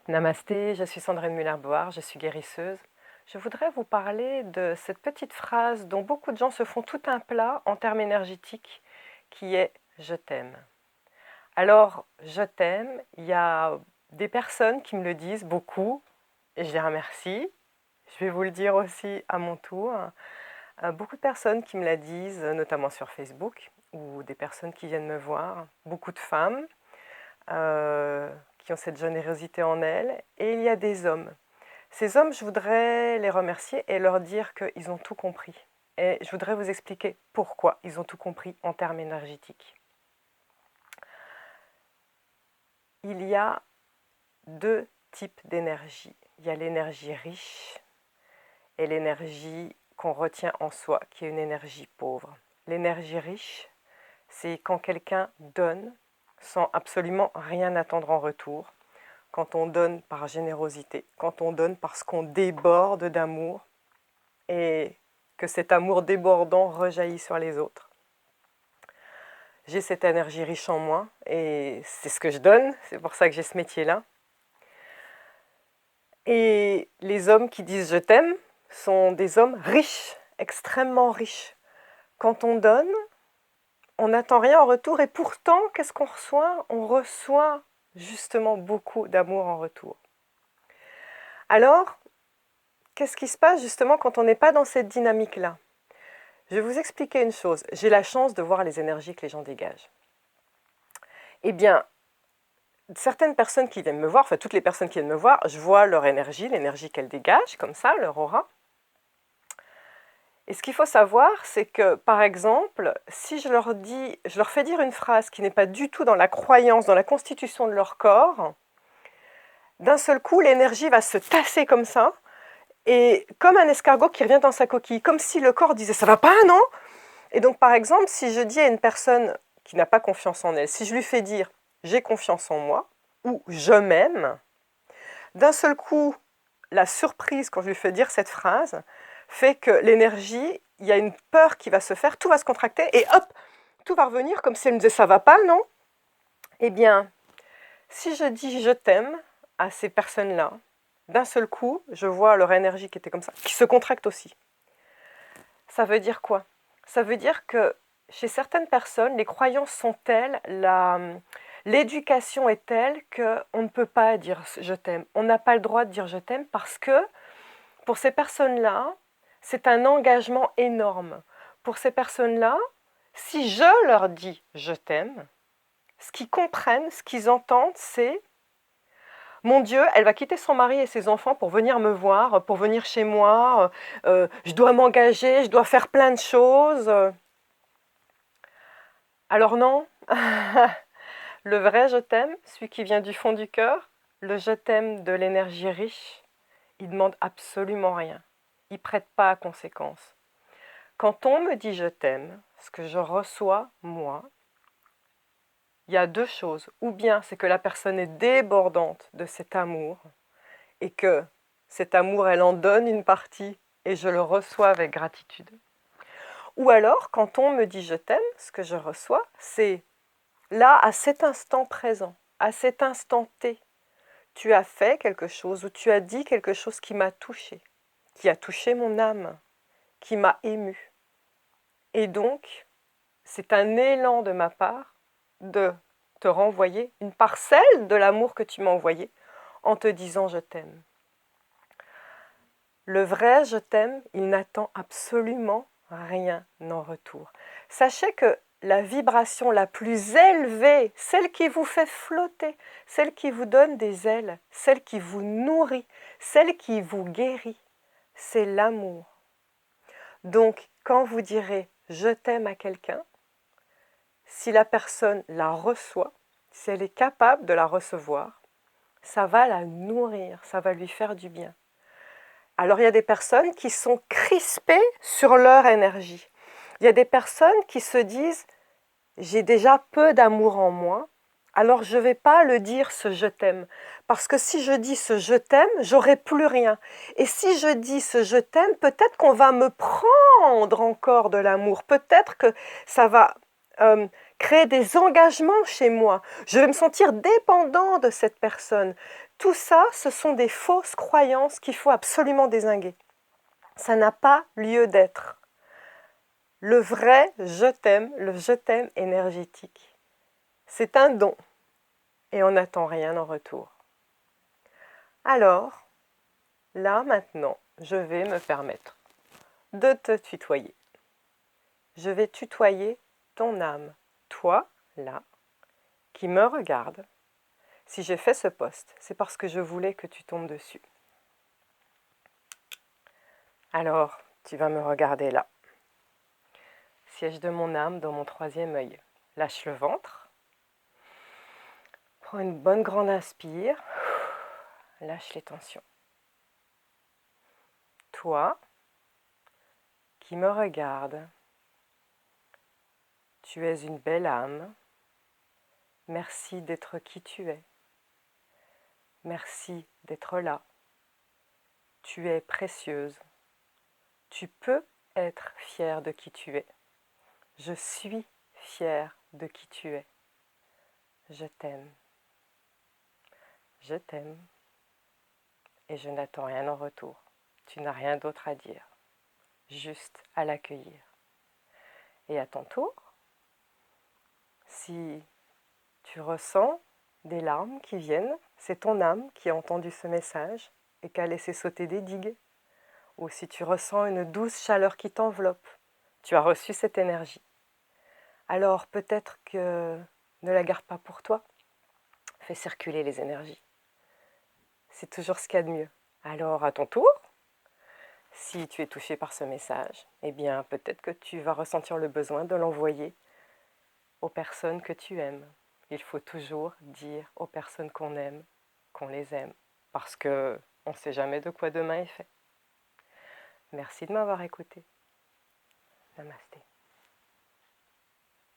Namasté, je suis Sandrine Muller-Board, je suis guérisseuse. Je voudrais vous parler de cette petite phrase dont beaucoup de gens se font tout un plat en termes énergétiques, qui est « je t'aime ». Alors, je t'aime, il y a des personnes qui me le disent beaucoup, et je les remercie. Je vais vous le dire aussi à mon tour. Beaucoup de personnes qui me la disent, notamment sur Facebook, ou des personnes qui viennent me voir, beaucoup de femmes, qui ont cette générosité en elles, et il y a des hommes. Ces hommes, je voudrais les remercier et leur dire qu'ils ont tout compris. Et je voudrais vous expliquer pourquoi ils ont tout compris en termes énergétiques. Il y a deux types d'énergie. Il y a l'énergie riche et l'énergie qu'on retient en soi, qui est une énergie pauvre. L'énergie riche, c'est quand quelqu'un donne sans absolument rien attendre en retour, quand on donne par générosité, quand on donne parce qu'on déborde d'amour et que cet amour débordant rejaillit sur les autres. J'ai cette énergie riche en moi et c'est ce que je donne, c'est pour ça que j'ai ce métier-là. Et les hommes qui disent « je t'aime » sont des hommes riches, extrêmement riches. Quand on donne, on n'attend rien en retour et pourtant, qu'est-ce qu'on reçoit? On reçoit justement beaucoup d'amour en retour. Alors, qu'est-ce qui se passe justement quand on n'est pas dans cette dynamique-là? Je vais vous expliquer une chose. J'ai la chance de voir les énergies que les gens dégagent. Eh bien, certaines personnes qui viennent me voir, enfin toutes les personnes qui viennent me voir, je vois leur énergie, l'énergie qu'elles dégagent, comme ça, leur aura. Et ce qu'il faut savoir, c'est que, par exemple, si je leur fais dire une phrase qui n'est pas du tout dans la croyance, dans la constitution de leur corps, d'un seul coup, l'énergie va se tasser comme ça, et comme un escargot qui revient dans sa coquille, comme si le corps disait « ça va pas, non ?» Et donc, par exemple, si je dis à une personne qui n'a pas confiance en elle, si je lui fais dire « j'ai confiance en moi » ou « je m'aime », d'un seul coup, la surprise quand je lui fais dire cette phrase fait que l'énergie, il y a une peur qui va se faire, tout va se contracter et hop, tout va revenir comme si elle me disait « ça va pas, non ?» Eh bien, si je dis « je t'aime » à ces personnes-là, d'un seul coup, je vois leur énergie qui était comme ça, qui se contracte aussi. Ça veut dire quoi? Ça veut dire que chez certaines personnes, les croyances sont telles, l'éducation est telle qu'on ne peut pas dire « je t'aime ». On n'a pas le droit de dire « je t'aime » parce que pour ces personnes-là, c'est un engagement énorme. Pour ces personnes-là, si je leur dis « je t'aime », ce qu'ils comprennent, ce qu'ils entendent, c'est « mon Dieu, elle va quitter son mari et ses enfants pour venir me voir, pour venir chez moi, je dois m'engager, je dois faire plein de choses. » Alors non, le vrai « je t'aime », celui qui vient du fond du cœur, le « je t'aime » de l'énergie riche, il ne demande absolument rien. Il ne prête pas à conséquence. Quand on me dit « je t'aime », ce que je reçois, moi, il y a deux choses. Ou bien c'est que la personne est débordante de cet amour et que cet amour, elle en donne une partie et je le reçois avec gratitude. Ou alors, quand on me dit « je t'aime », ce que je reçois, c'est là, à cet instant présent, à cet instant T, tu as fait quelque chose ou tu as dit quelque chose qui m'a touché, qui a touché mon âme, qui m'a ému. Et donc, c'est un élan de ma part de te renvoyer une parcelle de l'amour que tu m'as envoyé en te disant « je t'aime ». Le vrai « je t'aime », il n'attend absolument rien en retour. Sachez que la vibration la plus élevée, celle qui vous fait flotter, celle qui vous donne des ailes, celle qui vous nourrit, celle qui vous guérit, c'est l'amour. Donc, quand vous direz « je t'aime » à quelqu'un, si la personne la reçoit, si elle est capable de la recevoir, ça va la nourrir, ça va lui faire du bien. Alors, il y a des personnes qui sont crispées sur leur énergie. Il y a des personnes qui se disent « j'ai déjà peu d'amour en moi, alors je ne vais pas le dire ce « je t'aime ». Parce que si je dis ce « je t'aime », j'aurai plus rien. Et si je dis ce « je t'aime », peut-être qu'on va me prendre encore de l'amour. Peut-être que ça va créer des engagements chez moi. Je vais me sentir dépendant de cette personne. Tout ça, ce sont des fausses croyances qu'il faut absolument dézinguer. Ça n'a pas lieu d'être. Le vrai je t'aime, le je t'aime énergétique, c'est un don et on n'attend rien en retour. Alors, là maintenant, je vais me permettre de te tutoyer. Je vais tutoyer ton âme, toi, là, qui me regarde. Si j'ai fait ce post, c'est parce que je voulais que tu tombes dessus. Alors, tu vas me regarder là. Siège de mon âme dans mon troisième œil. Lâche le ventre. Prends une bonne grande inspire. Lâche les tensions. Toi, qui me regarde, tu es une belle âme. Merci d'être qui tu es. Merci d'être là. Tu es précieuse. Tu peux être fière de qui tu es. Je suis fière de qui tu es. Je t'aime. Je t'aime. Et je n'attends rien en retour. Tu n'as rien d'autre à dire. Juste à l'accueillir. Et à ton tour, si tu ressens des larmes qui viennent, c'est ton âme qui a entendu ce message et qui a laissé sauter des digues. Ou si tu ressens une douce chaleur qui t'enveloppe, tu as reçu cette énergie. Alors peut-être que ne la garde pas pour toi, fais circuler les énergies. C'est toujours ce qu'il y a de mieux. Alors à ton tour, si tu es touché par ce message, eh bien peut-être que tu vas ressentir le besoin de l'envoyer aux personnes que tu aimes. Il faut toujours dire aux personnes qu'on aime, qu'on les aime, parce qu'on ne sait jamais de quoi demain est fait. Merci de m'avoir écouté. Namasté.